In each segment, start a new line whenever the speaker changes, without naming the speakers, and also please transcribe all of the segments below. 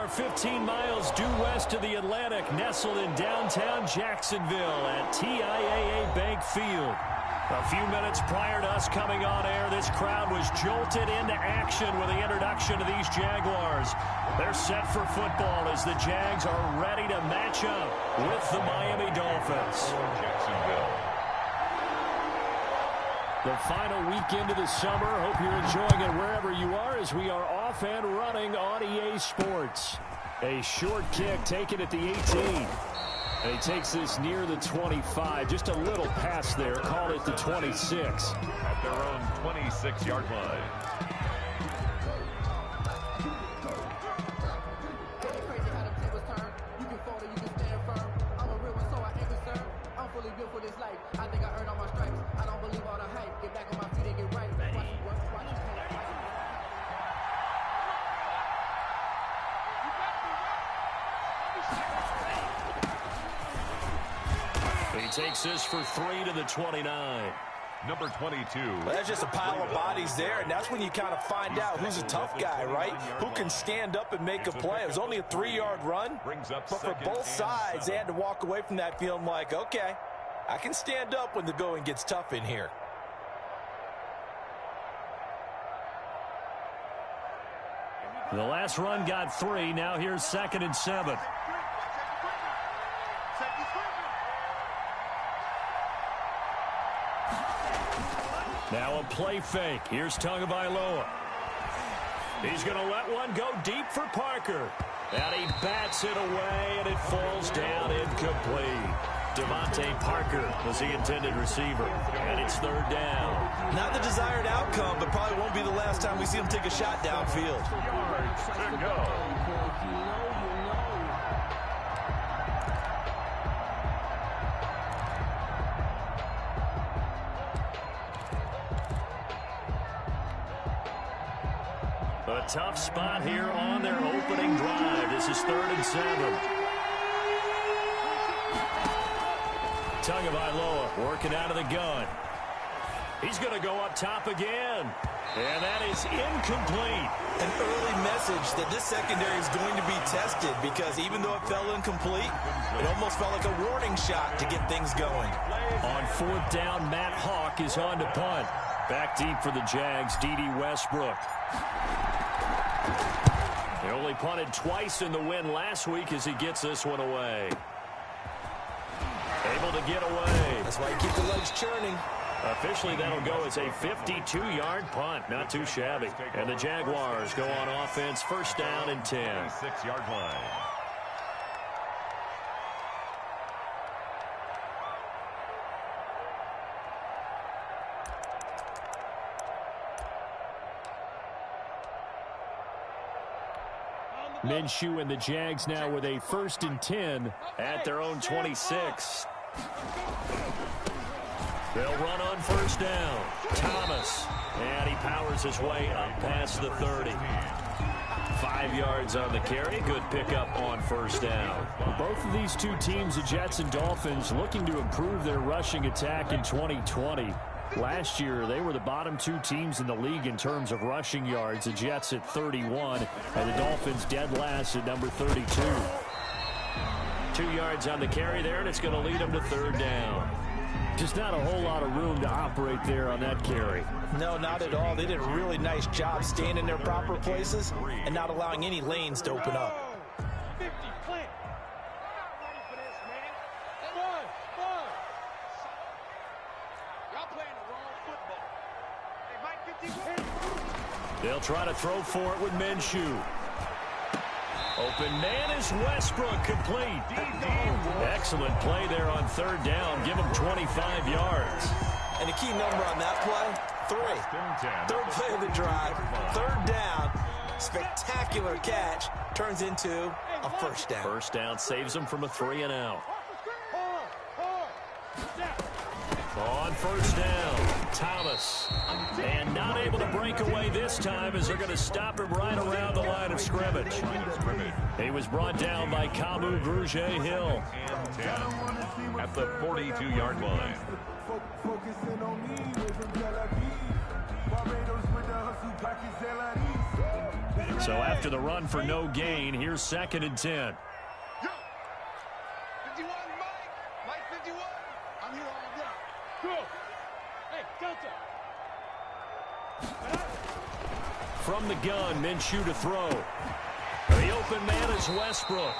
are 15 miles due west of the Atlantic, nestled in downtown Jacksonville at TIAA Bank Field. A few minutes prior to us coming on air, this crowd was jolted into action with the introduction of these Jaguars. They're set for football as the Jags are ready to match up with the Miami Dolphins. The final weekend of the summer. Hope you're enjoying it wherever you are as we are off and running on EA Sports. A short kick taken at the 18. And he takes this near the 25. Just a little pass there. Call it the 26.
At their own 26-yard line.
He takes this for 3 to the 29.
Number 22.
Well, that's just a pile of bodies there, and that's when you kind of find out who's a tough guy, right? Who can stand up and make a play. It was only a 3-yard run, but for both sides, they had to walk away from that feeling like, okay, I can stand up when the going gets tough in here.
The last run got 3. Now here's 2nd and 7. Now a play fake. Here's Tagovailoa. He's going to let one go deep for Parker. And he bats it away, and it falls down incomplete. Devontae Parker was the intended receiver. And it's 3rd down.
Not the desired outcome, but probably won't be the last time we see him take a shot downfield.
Yards to go.
A tough spot here on their opening drive. This is 3rd and 7. Tagovailoa working out of the gun. He's going to go up top again. And that is incomplete.
An early message that this secondary is going to be tested because even though it fell incomplete, it almost felt like a warning shot to get things going.
On 4th down, Matt Hawk is on to punt. Back deep for the Jags, D.D. Westbrook. He only punted twice in the win last week as he gets this one away. Able to get away.
That's why you keep the legs churning.
Officially, that'll go as a 52-yard punt. Not too shabby. And the Jaguars go on offense, 1st down and 10.
6-yard line.
Minshew and the Jags now with a 1st and 10 at their own 26. They'll run on 1st down. Thomas. And he powers his way up past the 30. 5 yards on the carry. Good pickup on 1st down. Both of these two teams, the Jets and Dolphins, looking to improve their rushing attack in 2020. Last year, they were the bottom 2 teams in the league in terms of rushing yards. The Jets at 31, and the Dolphins dead last at number 32. 2 yards on the carry there, and it's going to lead them to 3rd down. Just not a whole lot of room to operate there on that carry.
No, not at all. They did a really nice job staying in their proper places and not allowing any lanes to open up.
They'll try to throw for it with Minshew. Open man is Westbrook, complete. Excellent play there on 3rd down. Give him 25 yards.
And the key number on that play, 3. 3rd play of the drive, 3rd down. Spectacular catch turns into a 1st down.
1st down saves them from a 3 and out. On 1st down, Thomas. And not able to break away this time as they're going to stop him right around the line of scrimmage. He was brought down by Kamu Grugier-Hill.
At the 42-yard line.
So after the run for no gain, here's 2nd and 10.
51, Mike 51. I'm here all day. Go. Hey, Delta.
From the gun, Minshew to throw. The open man is Westbrook.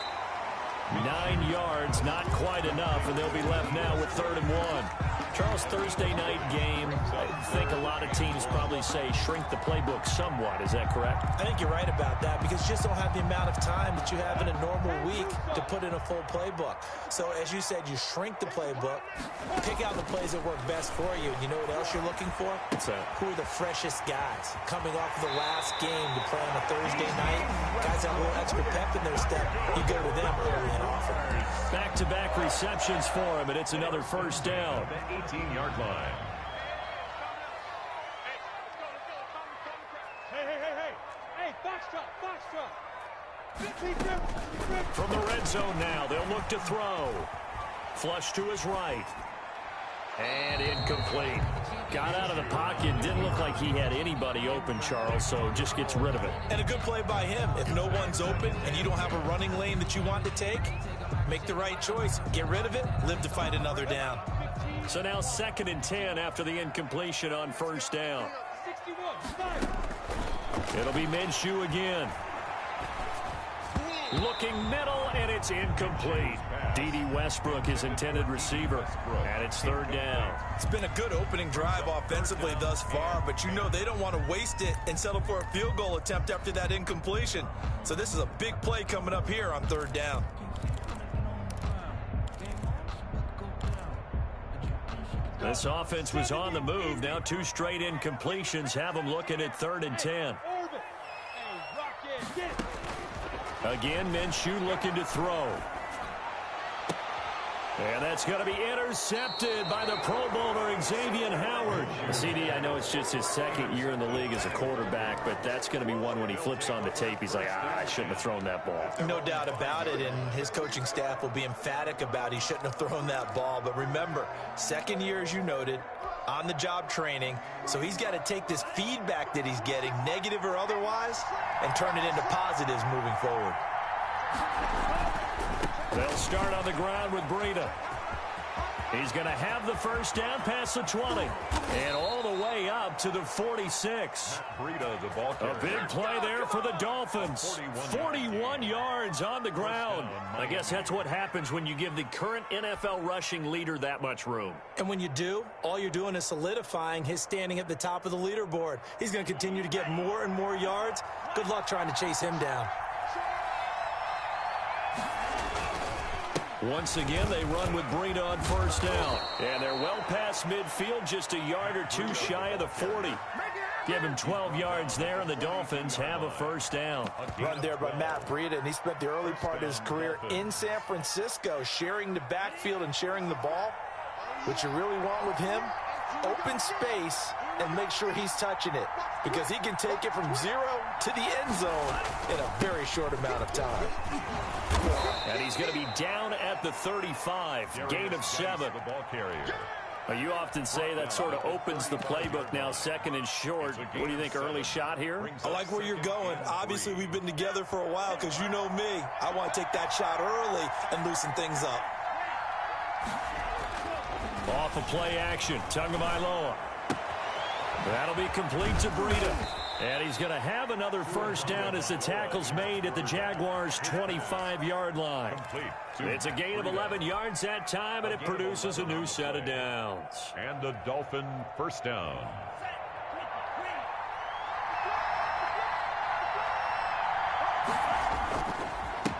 9 yards, not quite enough, and they'll be left now with 3rd and 1. Charles, Thursday night game, I think a lot of teams probably say shrink the playbook somewhat. Is that correct?
I think you're right about that because you just don't have the amount of time that you have in a normal week to put in a full playbook. So as you said, you shrink the playbook, pick out the plays that work best for you. You know what else you're looking for?
What's that?
Who are the freshest guys coming off of the last game to play on a Thursday night? Guys that have a little extra pep in their step. You go to them early and often.
Back-to-back receptions for him, and it's another 1st down.
18-yard line.
Hey, Foxtrot.
From the red zone now, they'll look to throw. Flush to his right. And incomplete. Got out of the pocket. Didn't look like he had anybody open, Charles, so just gets rid of it.
And a good play by him. If no one's open and you don't have a running lane that you want to take, make the right choice. Get rid of it. Live to fight another down.
So now 2nd and 10 after the incompletion on 1st down.
61.
It'll be Minshew again. Looking middle, and it's incomplete. D.D. Westbrook, his intended receiver, and it's 3rd down.
It's been a good opening drive offensively thus far, but you know they don't want to waste it and settle for a field goal attempt after that incompletion. So this is a big play coming up here on 3rd down.
This offense was on the move. Now 2 straight incompletions have them looking at 3rd and 10. Again, Minshew looking to throw. And that's going to be intercepted by the Pro Bowler, Xavier Howard. CD, I know it's just his 2nd year in the league as a quarterback, but that's going to be one when he flips on the tape. He's like, I shouldn't have thrown that ball.
No doubt about it, and his coaching staff will be emphatic about he shouldn't have thrown that ball. But remember, 2nd year, as you noted, on-the-job training, so he's got to take this feedback that he's getting, negative or otherwise, and turn it into positives moving forward.
They'll start on the ground with Breida. He's going to have the 1st down past the 20. And all the way up to the 46.
Breida, the ball carrier.
A big play there for the Dolphins. 41 yards on the ground. I guess that's what happens when you give the current NFL rushing leader that much room.
And when you do, all you're doing is solidifying his standing at the top of the leaderboard. He's going to continue to get more and more yards. Good luck trying to chase him down.
Once again, they run with Breida on 1st down. And they're well past midfield, just a yard or 2 shy of the 40. Give him 12 yards there, and the Dolphins have a 1st down.
Run there by Matt Breida, and he spent the early part of his career in San Francisco, sharing the backfield and sharing the ball. What you really want with him, open space and make sure he's touching it, because he can take it from 0 to the end zone in a very short amount of time.
And he's going to be down at the 35, gain of 7.
The ball carrier.
You often say that sort of opens the playbook now, 2nd and short. What do you think, early shot here?
I like where you're going. Obviously, we've been together for a while because you know me. I want to take that shot early and loosen things up.
Off of play action, Tagovailoa. That'll be complete to Breida. And he's going to have another 1st down as the tackle's made at the Jaguars' 25-yard line. It's a gain of 11 yards that time, and it produces a new set of downs.
And the Dolphin 1st down.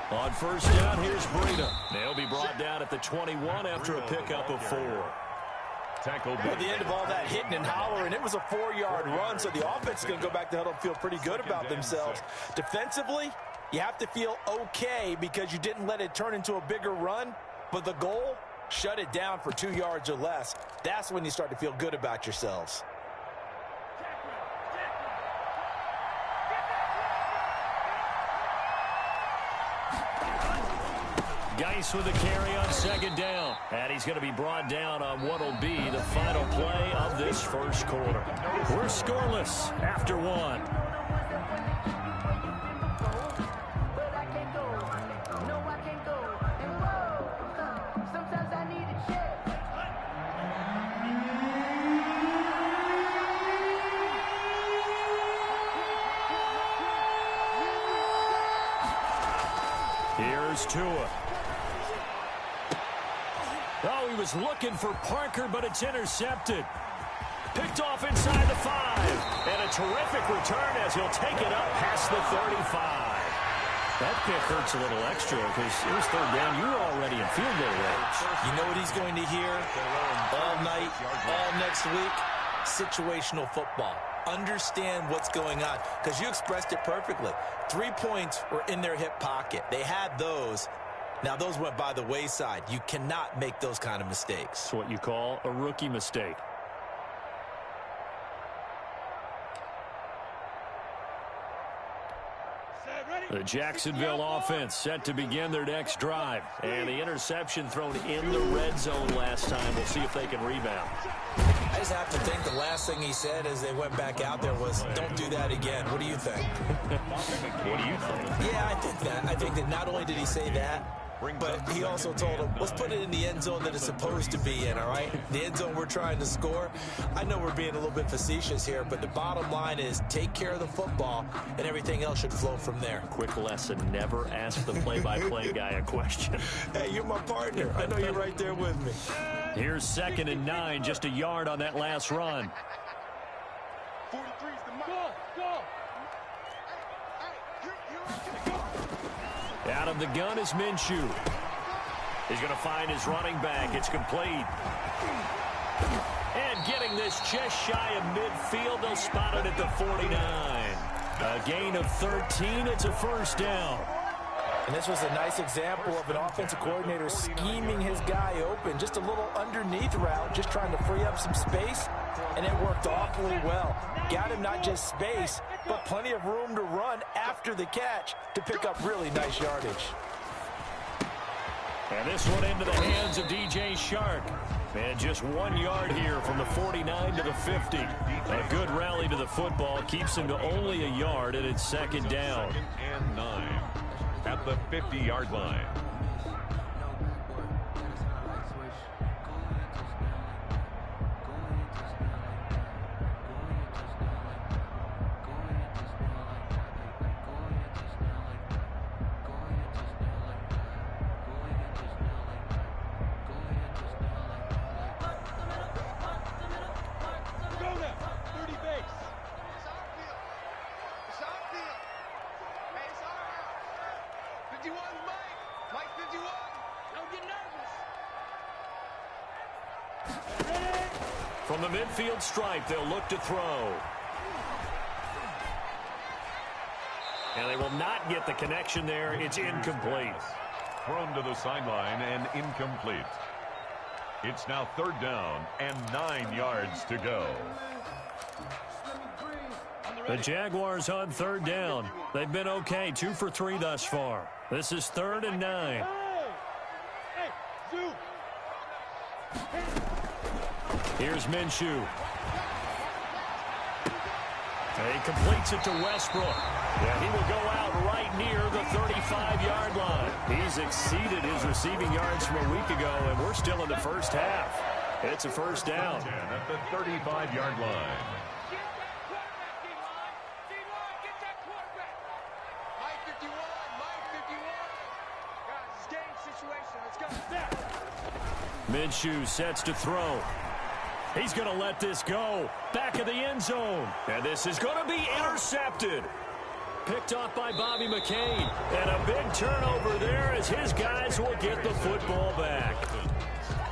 On 1st down, here's Breida. They'll be brought down at the 21 after a pickup of 4.
Tackled
At the end of all that hitting and hollering, it was a 4-yard run, so the offense is going to go back to huddle and feel pretty good about themselves. Defensively, you have to feel okay because you didn't let it turn into a bigger run, but the goal, shut it down for 2 yards or less. That's when you start to feel good about yourselves.
Geis with a carry on 2nd down. And he's going to be brought down on what will be the final play of this 1st quarter. We're scoreless after 1. Tua. Oh, he was looking for Parker, but it's intercepted. Picked off inside the 5. And a terrific return as he'll take it up past the 35. That pick hurts a little extra because it was third down. You were already in field goal range.
You know what he's going to hear all night, all next week? Situational football. Understand what's going on because you expressed it perfectly. 3 points were in their hip pocket. They had those. Now, those went by the wayside. You cannot make those kind of mistakes.
It's what you call a rookie mistake. The Jacksonville offense set to begin their next drive. And the interception thrown in the red zone last time. We'll see if they can rebound.
I just have to think the last thing he said as they went back out there was, don't do that again. What do you think?
What do you think?
Yeah, I think that. I think that not only did he say that, but he also told him, let's put it in the end zone that it's supposed to be in, all right? The end zone we're trying to score. I know we're being a little bit facetious here, but the bottom line is take care of the football, and everything else should flow from there.
Quick lesson, never ask the play-by-play guy a question.
Hey, you're my partner. I know you're right there with me.
Here's 2nd and 9, just a yard on that last run.
43's the mark. Go.
Out of the gun is Minshew. He's going to find his running back. It's complete. And getting this just shy of midfield, they'll spot it at the 49. A gain of 13. It's a first down.
And this was a nice example of an offensive coordinator scheming his guy open. Just a little underneath route, just trying to free up some space, and it worked awfully well. Got him not just space, but plenty of room to run after the catch to pick up really nice yardage.
And this one into the hands of D.J. Shark. And just 1 yard here from the 49 to the 50. A good rally to the football keeps him to only a yard, and it's 2nd down.
2nd and 9 at the 50-yard line.
From the midfield stripe, they'll look to throw. And they will not get the connection there. It's incomplete.
Thrown to the sideline and incomplete. It's now 3rd down and 9 yards to go.
The Jaguars on 3rd down. They've been okay, 2 for 3 thus far. This is 3rd and 9. Here's Minshew. He completes it to Westbrook. Yeah, he will go out right near the 35-yard line. He's exceeded his receiving yards from a week ago, and we're still in the first half. It's a first down.
At the 35-yard line.
Minshew sets to throw. He's going to let this go. Back of the end zone. And this is going to be intercepted. Picked off by Bobby McCain. And a big turnover there as his guys will get the football back.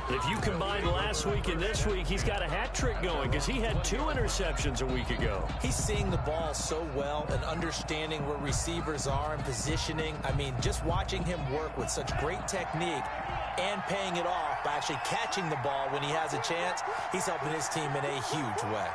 If you combine last week and this week, he's got a hat trick going because he had 2 interceptions a week ago.
He's seeing the ball so well and understanding where receivers are and positioning. I mean, just watching him work with such great technique and paying it off by actually catching the ball when he has a chance, he's helping his team in a huge way.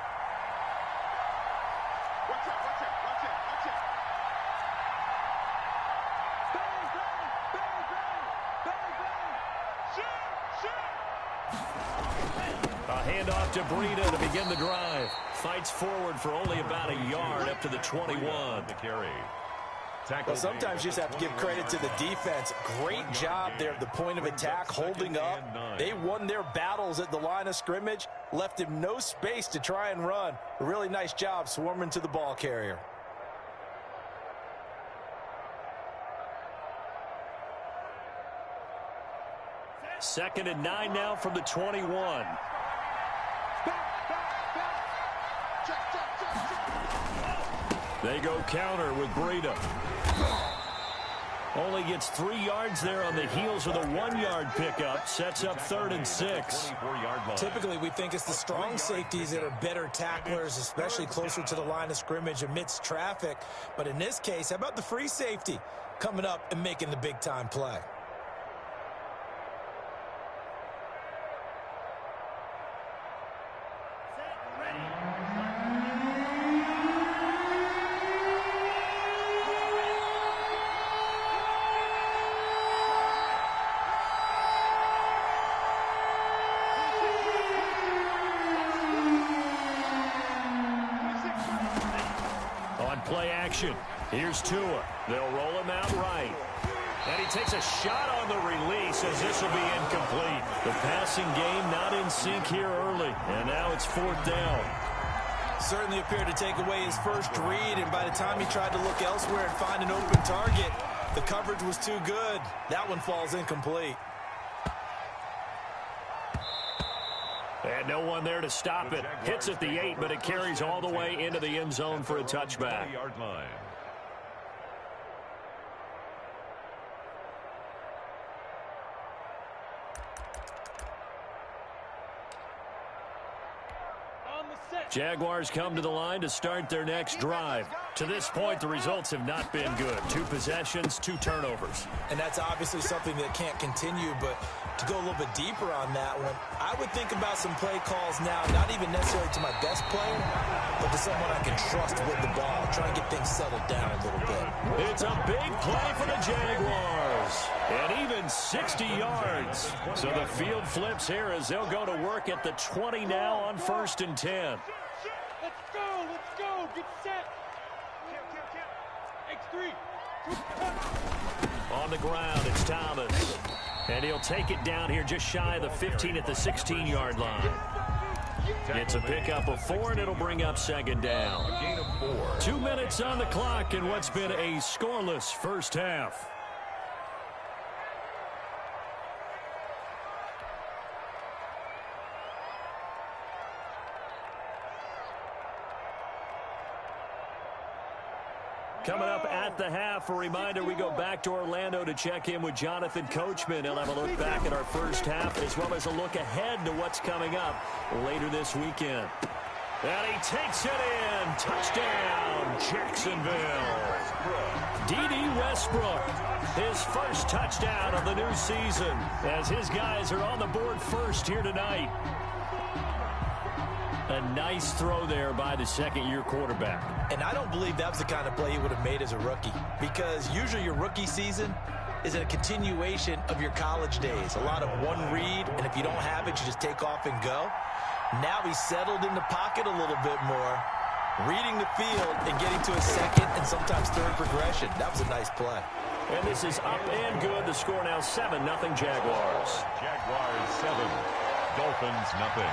Handoff to Breida to begin the drive. Fights forward for only about a yard up to the 21.
The carry.
Well, sometimes you just have to give credit to the defense. Great job there at the point of attack, holding up. They won their battles at the line of scrimmage, left him no space to try and run. A really nice job swarming to the ball carrier.
2nd and 9 now from the 21. They go counter with Breida. Only gets 3 yards there on the heels of the 1-yard pickup. Sets up 3rd and 6.
Typically, we think it's the strong safeties that are better tacklers, especially closer to the line of scrimmage amidst traffic. But in this case, how about the free safety coming up and making the big-time play?
Play action. Here's Tua. They'll roll him out right. And he takes a shot on the release as this will be incomplete. The passing game not in sync here early. And now it's 4th down.
Certainly appeared to take away his first read, and by the time he tried to look elsewhere and find an open target, the coverage was too good. That one falls incomplete.
And no one there to stop it. Hits at the 8, but it carries all the way into the end zone for a touchback. Jaguars come to the line to start their next drive. To this point, the results have not been good. 2 possessions, 2 turnovers.
And that's obviously something that can't continue, but to go a little bit deeper on that one, I would think about some play calls now, not even necessarily to my best player, but to someone I can trust with the ball, try and get things settled down a little bit.
It's a big play for the Jaguars, and even 60 yards. So the field flips here as they'll go to work at the 20 now on 1st and 10.
Let's go, get set. X3.
On the ground, it's Thomas. And he'll take it down here just shy of the 15 at the 16-yard line. It's a pickup of 4, and it'll bring up 2nd down. 2 minutes on the clock in what's been a scoreless first half. Coming up at the half, a reminder, we go back to Orlando to check in with Jonathan Coachman. He'll have a look back at our first half as well as a look ahead to what's coming up later this weekend. And he takes it in. Touchdown, Jacksonville. D.D. Westbrook, his first touchdown of the new season as his guys are on the board first here tonight. A nice throw there by the 2nd-year quarterback.
And I don't believe that was the kind of play he would have made as a rookie, because usually your rookie season is a continuation of your college days. A lot of one read, and if you don't have it, you just take off and go. Now he's settled in the pocket a little bit more, reading the field and getting to a 2nd and sometimes 3rd progression. That was a nice play.
And this is up and good. The score now 7-0 Jaguars.
Jaguars 7, Dolphins nothing.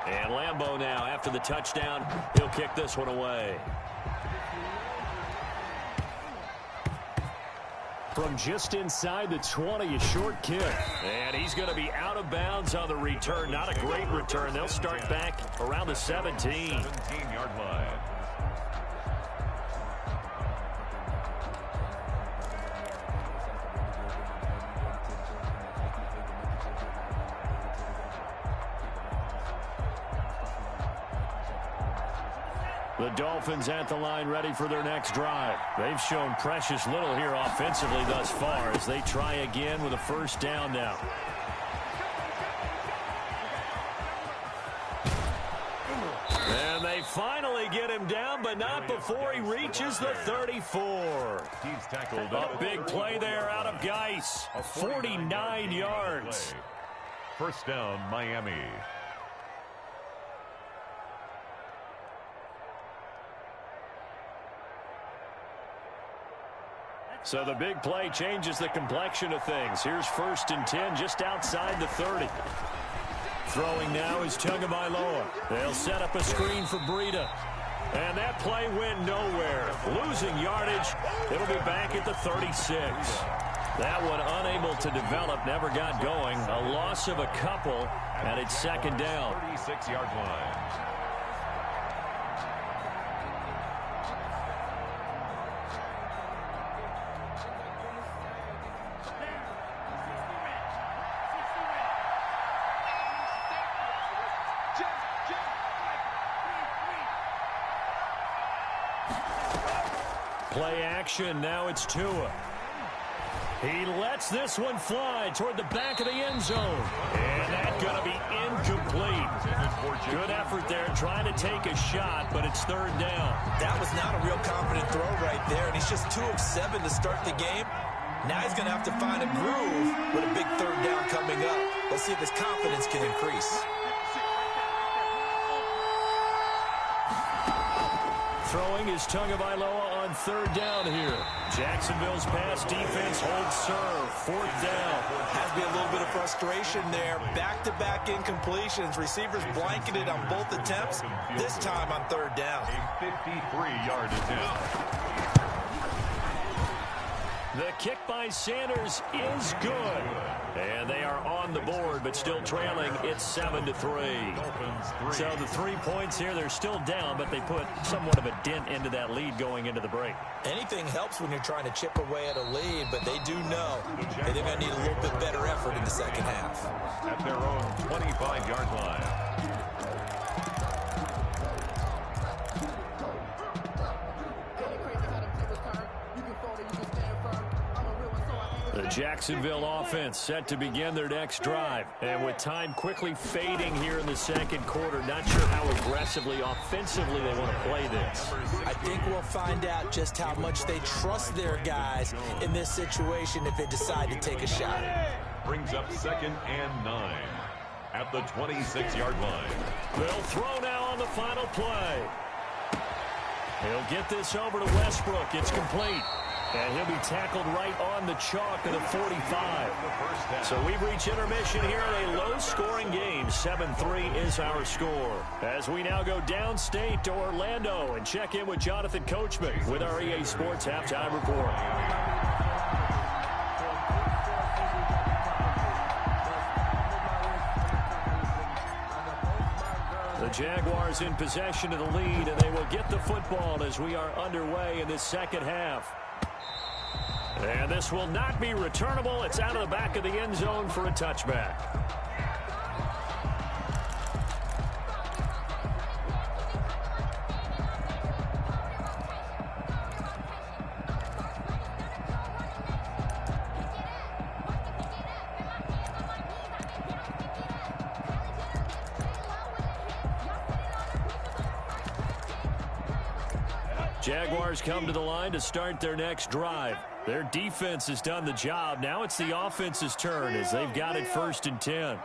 And Lambeau now, after the touchdown, he'll kick this one away. From just inside the 20, a short kick. And he's going to be out of bounds on the return. Not a great return. They'll start back around the 17.
17-yard line.
The Dolphins at the line ready for their next drive. They've shown precious little here offensively thus far as they try again with a first down now. And they finally get him down, but not before he reaches the 34.
He's tackled
A big play there out of Geis. 49 yards.
First down, Miami.
So the big play changes the complexion of things. Here's 1st and 10 just outside the 30. Throwing now is Tagovailoa. They'll set up a screen for Breida. And that play went nowhere. Losing yardage. It'll be back at the 36. That one unable to develop, never got going. A loss of a couple, and it's 2nd down.
36-yard line.
Play action, now it's Tua. He lets this one fly toward the back of the end zone. And that's going to be incomplete. Good effort there trying to take a shot, but it's 3rd down.
That was not a real confident throw right there, and he's just 2 of 7 to start the game. Now he's going to have to find a groove with a big 3rd down coming up. Let's see if his confidence can increase.
Throwing is Tagovailoa on 3rd down here. Jacksonville's pass defense holds serve. 4th down.
Has to be a little bit of frustration there. Back-to-back incompletions. Receivers blanketed on both attempts. This time on 3rd down.
A 53-yard attempt.
The kick by Sanders is good. And they are on the board, but still trailing. It's 7-3. So the 3 points here, they're still down, but they put somewhat of a dent into that lead going into the break.
Anything helps when you're trying to chip away at a lead, but they do know that they're going to need a little bit better effort in the 2nd half.
At their own 25-yard line.
The Jacksonville offense set to begin their next drive. And with time quickly fading here in the 2nd quarter, not sure how aggressively, offensively they want to play this.
I think we'll find out just how much they trust their guys in this situation if they decide to take a shot.
Brings up 2nd and 9 at the 26-yard line.
They'll throw now on the final play. He'll get this over to Westbrook. It's complete. And he'll be tackled right on the chalk of the 45. So we've reached intermission here in a low-scoring game. 7-3 is our score. As we now go downstate to Orlando and check in with Jonathan Coachman with our EA Sports Halftime Report. The Jaguars in possession of the lead, and they will get the football as we are underway in this 2nd half. And this will not be returnable. It's out of the back of the end zone for a touchback. Jaguars come to the line to start their next drive. Their defense has done the job. Now it's the offense's turn as they've got it 1st and 10.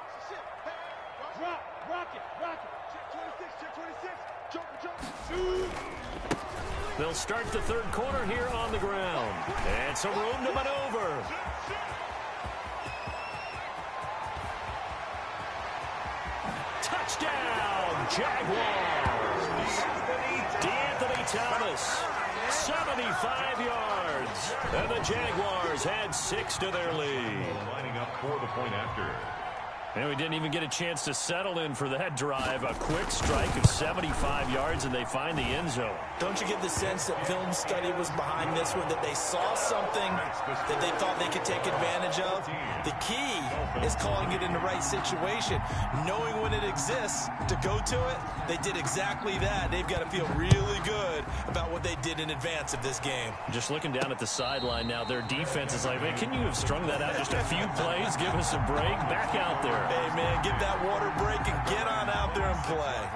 They'll start the 3rd quarter here on the ground. And some room to maneuver. Touchdown, Jaguars. DeAnthony Thomas, 75 yards. And the Jaguars had 6 to their lead.
Lining up for the point after.
And we didn't even get a chance to settle in for that drive. A quick strike of 75 yards, and they find the end zone.
Don't you get the sense that film study was behind this one, that they saw something that they thought they could take advantage of? The key is calling it in the right situation. Knowing when it exists to go to it, they did exactly that. They've got to feel really good about what they did in advance of this game.
Just looking down at the sideline now, their defense is like, man, can you have strung that out just a few plays? Give us a break. Back out there.
Hey, man, get that water break and get on out there and play.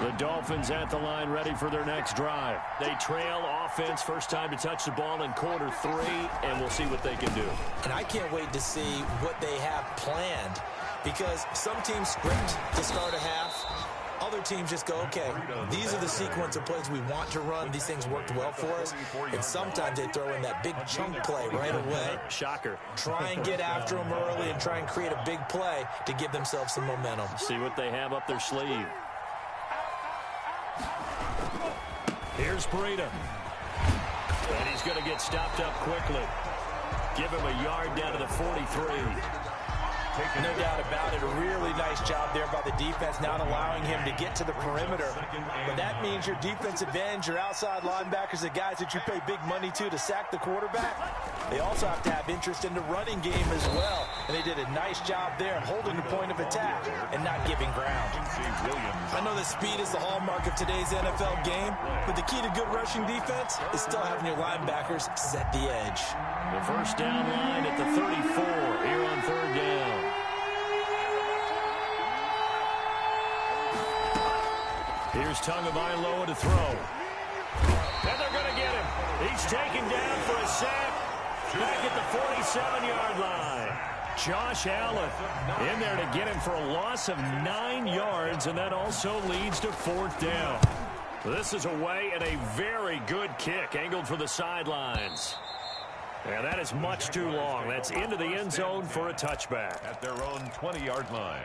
The Dolphins at the line ready for their next drive. They trail offense, first time to touch the ball in quarter 3, and we'll see what they can do.
And I can't wait to see what they have planned, because some teams script to start a half. Other teams just go, okay, these are the sequence of plays we want to run. These things worked well for us. And sometimes they throw in that big chunk play right away.
Shocker.
Try and get after them early and try and create a big play to give themselves some momentum.
See what they have up their sleeve. Here's Breida. And he's going to get stopped up quickly. Give him a yard down to the 43.
No doubt about it. A really nice job there by the defense, not allowing him to get to the perimeter. But that means your defensive ends, your outside linebackers, the guys that you pay big money to sack the quarterback, they also have to have interest in the running game as well. And they did a nice job there of holding the point of attack and not giving ground. I know that speed is the hallmark of today's NFL game, but the key to good rushing defense is still having your linebackers set the edge.
The first down line at the 34 here on third down. Here's Tagovailoa to throw. And they're going to get him. He's taken down for a sack back at the 47-yard line. Josh Allen in there to get him for a loss of 9 yards, and that also leads to fourth down. This is away and a very good kick angled for the sidelines. And that is much too long. That's into the end zone for a touchback.
At their own 20-yard line.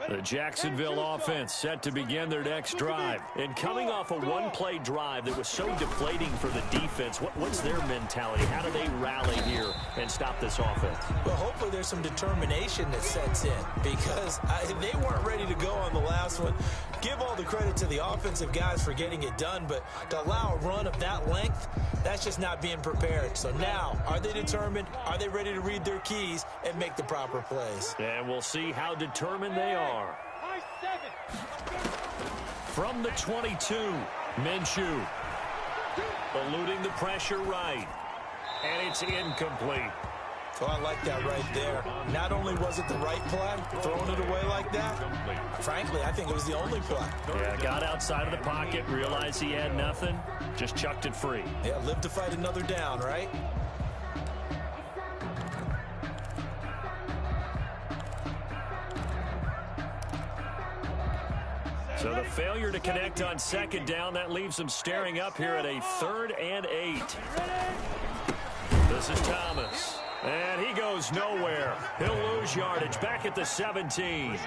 The Jacksonville offense set to begin their next drive. And coming off a one-play drive that was so deflating for the defense, what's their mentality? How do they rally here and stop this offense?
Well, hopefully there's some determination that sets in, because they weren't ready to go on the last one. Give all the credit to the offensive guys for getting it done, but to allow a run of that length, that's just not being prepared. So now, are they determined? Are they ready to read their keys and make the proper plays?
And we'll see how determined they are. From the 22, Minshew eluding the pressure right, and it's incomplete.
Oh, I like that right there. Not only was it the right play, throwing it away like that, frankly, I think it was the only play.
Yeah, got outside of the pocket, realized he had nothing, just chucked it free.
Yeah, live to fight another down, right?
So the failure to connect on second down, that leaves them staring up here at a 3rd and 8. This is Thomas. And he goes nowhere. He'll lose yardage back at the 17.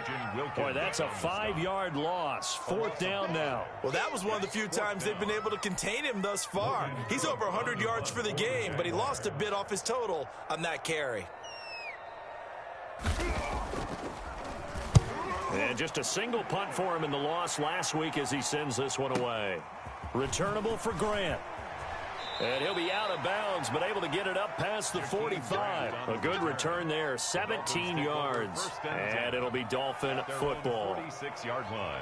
Boy, that's a 5-yard loss. Fourth down now.
Well, that was one of the few times they've been able to contain him thus far. He's over 100 yards for the game, but he lost a bit off his total on that carry.
And just a single punt for him in the loss last week as he sends this one away. Returnable for Grant. And he'll be out of bounds, but able to get it up past the 45. A good return there, 17 yards. And it'll be Dolphin football.
46-yard line.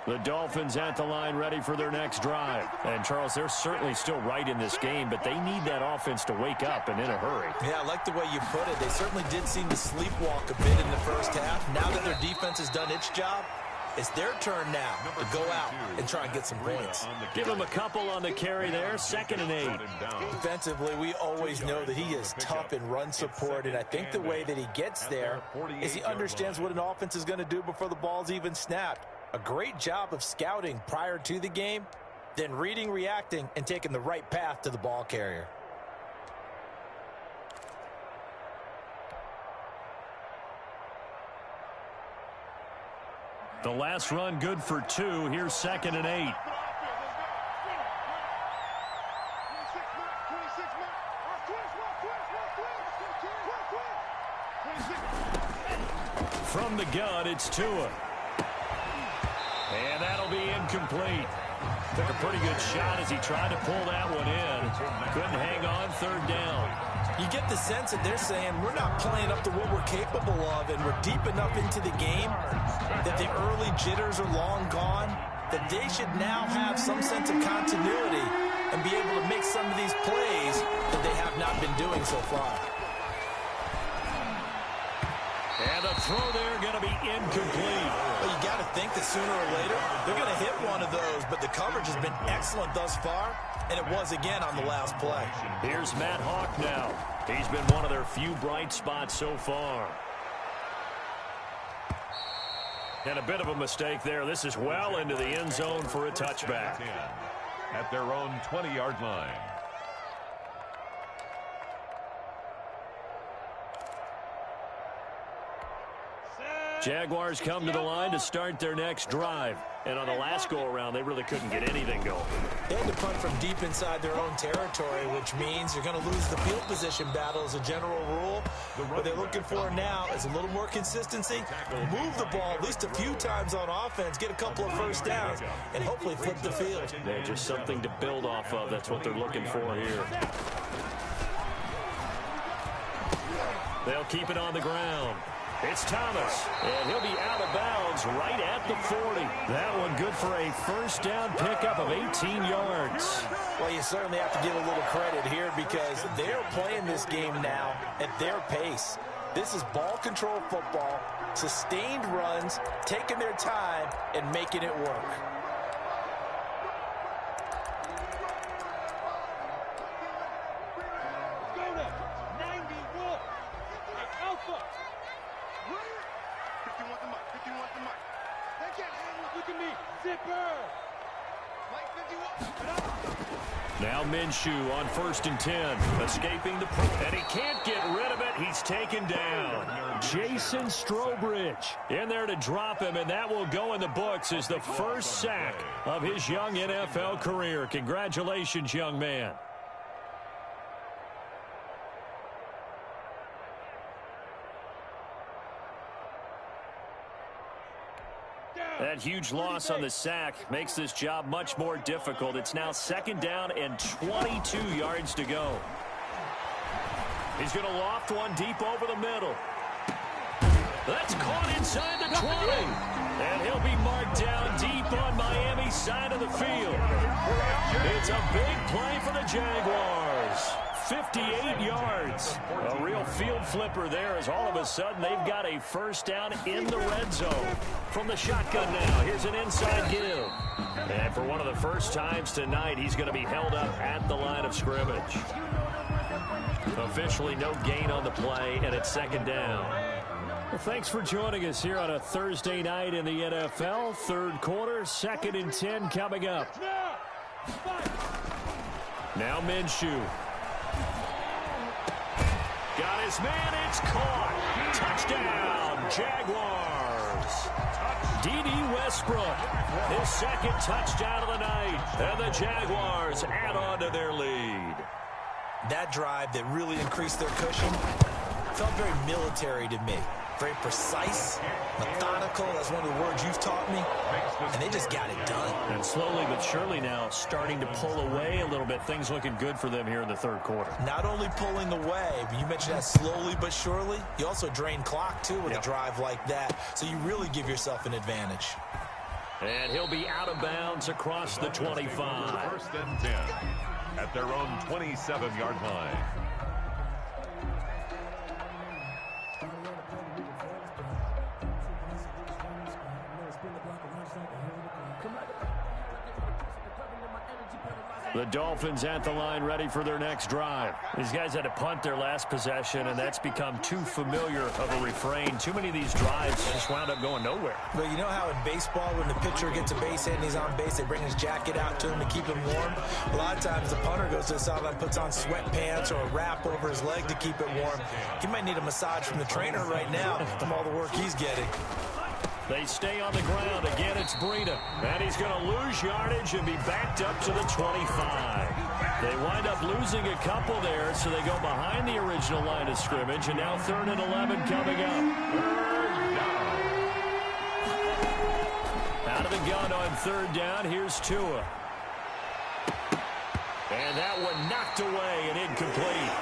The Dolphins at the line ready for their next drive. And, Charles, they're certainly still right in this game, but they need that offense to wake up and in a hurry.
Yeah, I like the way you put it. They certainly did seem to sleepwalk a bit in the first half. Now that their defense has done its job, it's their turn now to go out and try and get some points.
Give him a couple on the carry there, 2nd and 8.
Defensively, we always know that he is tough in run support, and I think the way that he gets there is he understands what an offense is going to do before the ball's even snapped. A great job of scouting prior to the game, then reading, reacting, and taking the right path to the ball carrier.
The last run good for 2. Here's 2nd and 8. From the gun, it's Tua. And that'll be incomplete. Took a pretty good shot as he tried to pull that one in. Couldn't hang on, 3rd down.
You get the sense that they're saying we're not playing up to what we're capable of, and we're deep enough into the game that the early jitters are long gone, that they should now have some sense of continuity and be able to make some of these plays that they have not been doing so far.
throw there going to be incomplete.
Well, you got to think that sooner or later they're going to hit one of those, but the coverage has been excellent thus far, and it was again on the last play.
Here's Matt Hawk now. He's been one of their few bright spots so far. And a bit of a mistake there. This is well into the end zone for a touchback.
At their own 20-yard line.
Jaguars come to the line to start their next drive. And on the last go-around, they really couldn't get anything going.
They had to punt from deep inside their own territory, which means you're going to lose the field position battle as a general rule. What they're looking for now is a little more consistency. Move the ball at least a few times on offense, get a couple of first downs, and hopefully flip the field.
Yeah, just something to build off of. That's what they're looking for here. They'll keep it on the ground. It's Thomas, and he'll be out of bounds right at the 40. That one good for a first down pickup of 18 yards.
Well, you certainly have to give a little credit here because they're playing this game now at their pace. This is ball control football, sustained runs, taking their time, and making it work.
Now Minshew on 1st and 10, escaping the pressure, and he can't get rid of it. He's taken down. Jason Strowbridge in there to drop him, and that will go in the books as the first sack of his young NFL career. Congratulations, young man. That huge loss on the sack makes this job much more difficult. It's now 2nd down and 22 yards to go. He's going to loft one deep over the middle. That's caught inside the 20. And he'll be marked down deep on Miami's side of the field. It's a big play for the Jaguars. 58 yards. A real field flipper there as all of a sudden they've got a first down in the red zone. From the shotgun now, here's an inside give. And for one of the first times tonight, he's going to be held up at the line of scrimmage. Officially no gain on the play, and it's 2nd down. Well, thanks for joining us here on a Thursday night in the NFL. 3rd quarter, 2nd and 10 coming up. Now Minshew. Got his man, it's caught. Touchdown, Jaguars. D.D. Westbrook, his 2nd touchdown of the night. And the Jaguars add on to their lead.
That drive that really increased their cushion felt very military to me. Very precise, methodical. That's one of the words you've taught me. And they just got it done.
And slowly but surely now starting to pull away a little bit. Things looking good for them here in the 3rd quarter.
Not only pulling away, but you mentioned that slowly but surely. You also drain clock, too, with a drive like that. So you really give yourself an advantage.
And he'll be out of bounds across the 25.
1st and 10 at their own 27-yard line.
The Dolphins at the line ready for their next drive. These guys had to punt their last possession, and that's become too familiar of a refrain. Too many of these drives just wound up going nowhere.
But you know how in baseball, when the pitcher gets a base hit and he's on base, they bring his jacket out to him to keep him warm? A lot of times the punter goes to the sideline, puts on sweatpants or a wrap over his leg to keep it warm. He might need a massage from the trainer right now from all the work he's getting.
They stay on the ground. Again, it's Breida. And he's going to lose yardage and be backed up to the 25. They wind up losing a couple there, so they go behind the original line of scrimmage. And now 3rd and 11 coming up. Out of the gun on 3rd down. Here's Tua. And that one knocked away and incomplete.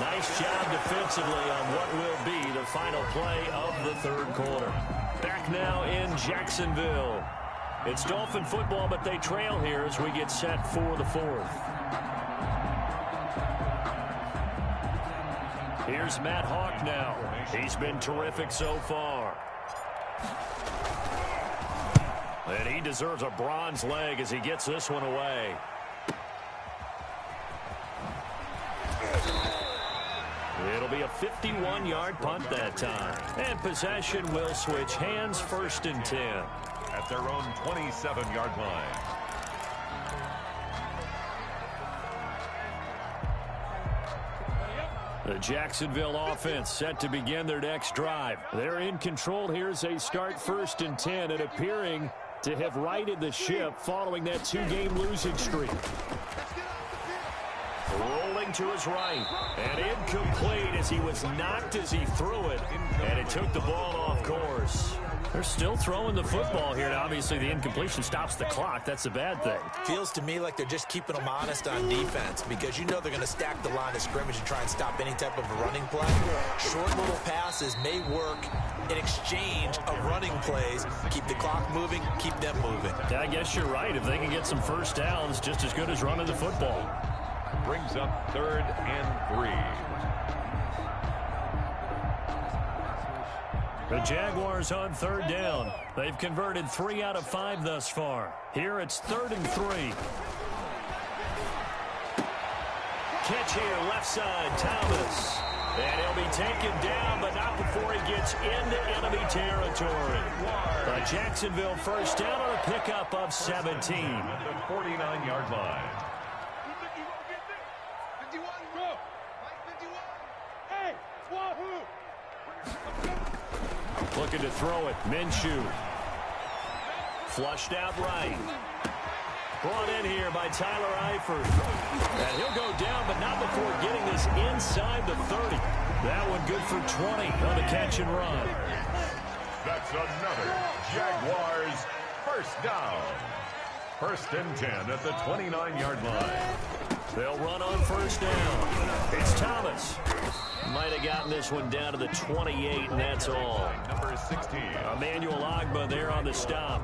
Nice job defensively on what will be the final play of the 3rd quarter. Back now in Jacksonville. It's Dolphin football, but they trail here as we get set for the 4th. Here's Matt Hawk now. He's been terrific so far. And he deserves a bronze leg as he gets this one away. It'll be a 51-yard punt that time. And possession will switch hands, 1st and 10.
At their own 27-yard line.
The Jacksonville offense set to begin their next drive. They're in control here as they start 1st and 10 and appearing to have righted the ship following that 2-game losing streak. Rolling to his right. And incomplete as he was knocked as he threw it. And it took the ball off course. They're still throwing the football here. Now, obviously, the incompletion stops the clock. That's a bad thing.
Feels to me like they're just keeping them honest on defense because you know they're going to stack the line of scrimmage and try and stop any type of a running play. Short little passes may work in exchange of running plays. Keep the clock moving, keep them moving.
Yeah, I guess you're right. If they can get some first downs, just as good as running the football.
Brings up 3rd and 3.
The Jaguars on 3rd down. They've converted 3 out of 5 thus far. Here it's 3rd and 3. Catch here, left side, Thomas. And he'll be taken down, but not before he gets into enemy territory. The Jacksonville first down on a pickup of 17.
At the 49-yard line.
51, go. 51. Hey, wahoo.
Looking to throw it. Minshew. Flushed out right. Brought in here by Tyler Eifert. And he'll go down, but not before getting this inside the 30. That one good for 20 on the catch and run.
That's another Jaguars first down. 1st and 10 at the 29-yard line.
They'll run on first down. It's Thomas. Might have gotten this one down to the 28, and that's all.
Number 16.
Emmanuel Ogbah there on the stop.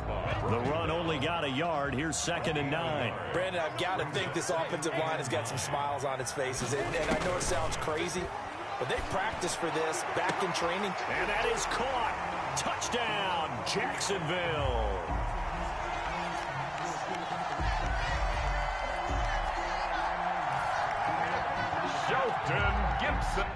The run only got a yard. Here's 2nd and 9.
Brandon, I've got to think this offensive line has got some smiles on its faces. And I know it sounds crazy, but they practiced for this back in training.
And that is caught. Touchdown, Jacksonville.
Shelton Gibson.